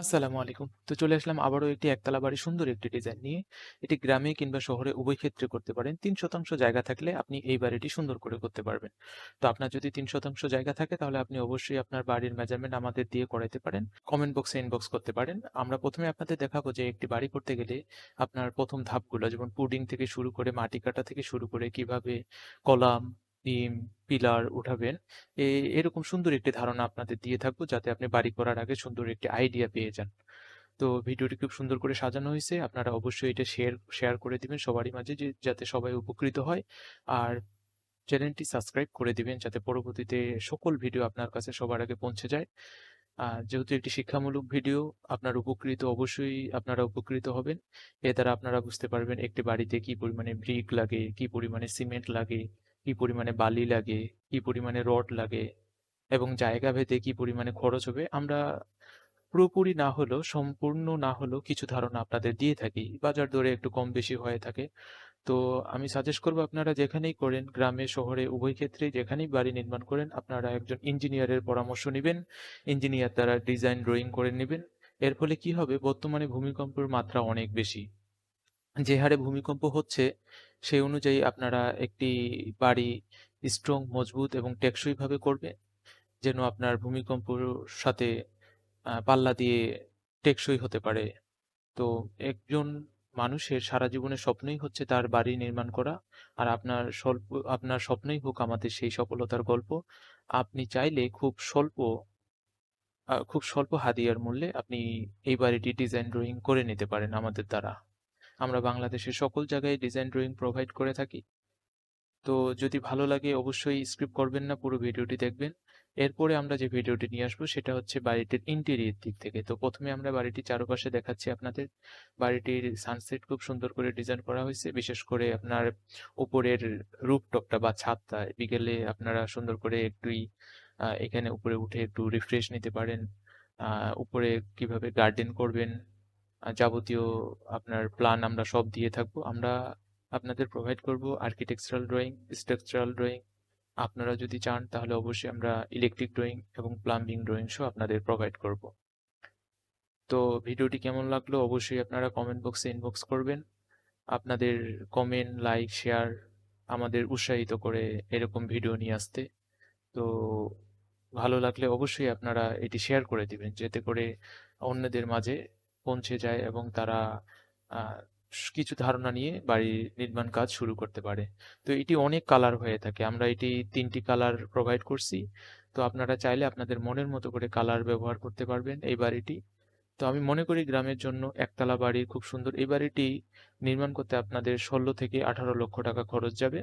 আসসালামু আলাইকুম। তো চলে আসলাম আবারও একটি একতলা বাড়ির সুন্দর একটি ডিজাইন নিয়ে। এটি গ্রামে কিংবা শহরে উভয় ক্ষেত্রে করতে পারেন। ৩% জায়গা থাকলে আপনি এই বাড়িটি সুন্দর করে করতে পারবেন। তো আপনার যদি ৩% জায়গা থাকে তাহলে আপনি অবশ্যই আপনার বাড়ির মেজারমেন্ট আমাদের দিয়ে করাইতে পারেন। কমেন্ট বক্সে ইনবক্স করতে পারেন। আমরা ১ম এ আপনাদের দেখাবো যে একটি বাড়ি করতে গেলে আপনার ১ম ধাপগুলো যেমন পুডিং থেকে শুরু করে মাটি কাটা থেকে শুরু করে কিভাবে কলাম, বিম, পিলার উঠাবেন এরকম সুন্দর একটি ধারণা আপনাদের দিয়ে থাকবো যাতে আপনি বাড়ি করার আগে সুন্দর একটি আইডিয়া পেয়ে যান। তো ভিডিওটি খুব সুন্দর করে সাজানো হয়েছে। আপনারা অবশ্যই এটা শেয়ার করে দিবেন সবারই মাঝে যাতে সবাই উপকৃত হয়। আর চ্যানেলটি সাবস্ক্রাইব করে দিবেন যাতে পরবর্তীতে সকল ভিডিও আপনার কাছে সবার আগে পৌঁছে যায়। যেহেতু একটি শিক্ষামূলক ভিডিও আপনারা উপকৃত হবেন। এ দ্বারা আপনারা বুঝতে পারবেন একটি বাড়িতে কি পরিমাণে ব্রিক লাগে, কি পরিমাণে সিমেন্ট লাগে, কি পরিমাণে বালি লাগে, কি পরিমাণে রড লাগে এবং জায়গা ভেদে কি পরিমাণে খরচ হবে। আমরা পুরোপুরি না হলেও সম্পূর্ণ না হলেও কিছু ধারণা আপনাদের দিয়ে থাকি। বাজার দরে একটু কম বেশি হয়ে থাকে। তো আমি সাজেস্ট করব আপনারা যেখানেই করেন গ্রামে শহরে উভয় ক্ষেত্রেই যেখানেই বাড়ি নির্মাণ করেন আপনারা একজন ইঞ্জিনিয়ারের পরামর্শ নিবেন। ইঞ্জিনিয়ার দ্বারা ডিজাইন ড্রয়িং করে নিবেন। এর ফলে কি হবে বর্তমানে ভূমিকম্পের মাত্রা অনেক বেশি। যে হারে ভূমিকম্প হচ্ছে সেই অনুযায়ী আপনারা একটি বাড়ি স্ট্রং, মজবুত এবং টেকসইভাবে করবেন যেন আপনার ভূমিকম্পর সাথে পাল্লা দিয়ে টেকসই হতে পারে। তো একজন মানুষের সারা জীবনের স্বপ্নই হচ্ছে তার বাড়ি নির্মাণ করা। আর আপনার স্বপ্নই হোক আমাদের সেই সফলতার গল্প। আপনি চাইলে খুব স্বল্প হাদিয়ার মূল্যে আপনি এই বাড়িটি ডিজাইন ড্রয়িং করে নিতে পারেন আমাদের দ্বারা। আমরা বাংলাদেশের সকল জায়গায় ডিজাইন ড্রয়িং প্রোভাইড করে থাকি। তো যদি ভালো লাগে অবশ্যই স্কিপ করবেন না, পুরো ভিডিওটি দেখবেন। এরপরে আমরা যে ভিডিওটি নিয়ে আসবো সেটা হচ্ছে বাড়িটির ইন্টেরিয়র দিক থেকে। তো প্রথমে আমরা বাড়িটির চারপাশে দেখাচ্ছি আপনাদের। বাড়িটির সানসেট খুব সুন্দর করে ডিজাইন করা হয়েছে। বিশেষ করে আপনার উপরের রুফটপটা বা ছাদটা বিকেলে আপনারা সুন্দর করে এখানে উপরে উঠে একটু রিফ্রেশ নিতে পারেন। উপরে কিভাবে গার্ডেন করবেন যাবতীয় আপনার প্ল্যান আমরা সব দিয়ে থাকবো। আমরা আপনাদের প্রোভাইড করব আর্কিটেকচারাল ড্রয়িং, স্ট্রাকচারাল ড্রয়িং। আপনারা যদি চান তাহলে অবশ্যই আমরা ইলেকট্রিক ড্রয়িং এবং প্লাম্বিং ড্রয়িং সহ আপনাদের প্রোভাইড করব। তো ভিডিওটি কেমন লাগলো অবশ্যই আপনারা কমেন্ট বক্সে ইনবক্স করবেন। আপনাদের কমেন্ট, লাইক, শেয়ার আমাদের উৎসাহিত করে এরকম ভিডিও নিয়ে আসতে। তো ভালো লাগলে অবশ্যই আপনারা এটি শেয়ার করে দিবেন যাতে করে অন্যদের মাঝে পৌঁছে যায় এবং তারা আহ, কিছু ধারণা নিয়ে বাড়ি নির্মাণ কাজ শুরু করতে পারে। তো এটি অনেক কালার হয়ে থাকে, আমরা এটি 3টি কালার প্রোভাইড করছি। তো আপনারা চাইলে আপনাদের মনের মতো করে কালার ব্যবহার করতে পারবেন এই বাড়িটি। তো আমি মনে করি গ্রামের জন্য একতলা বাড়ি খুব সুন্দর। এই বাড়িটি নির্মাণ করতে আপনাদের 16 থেকে 18 লক্ষ টাকা খরচ যাবে।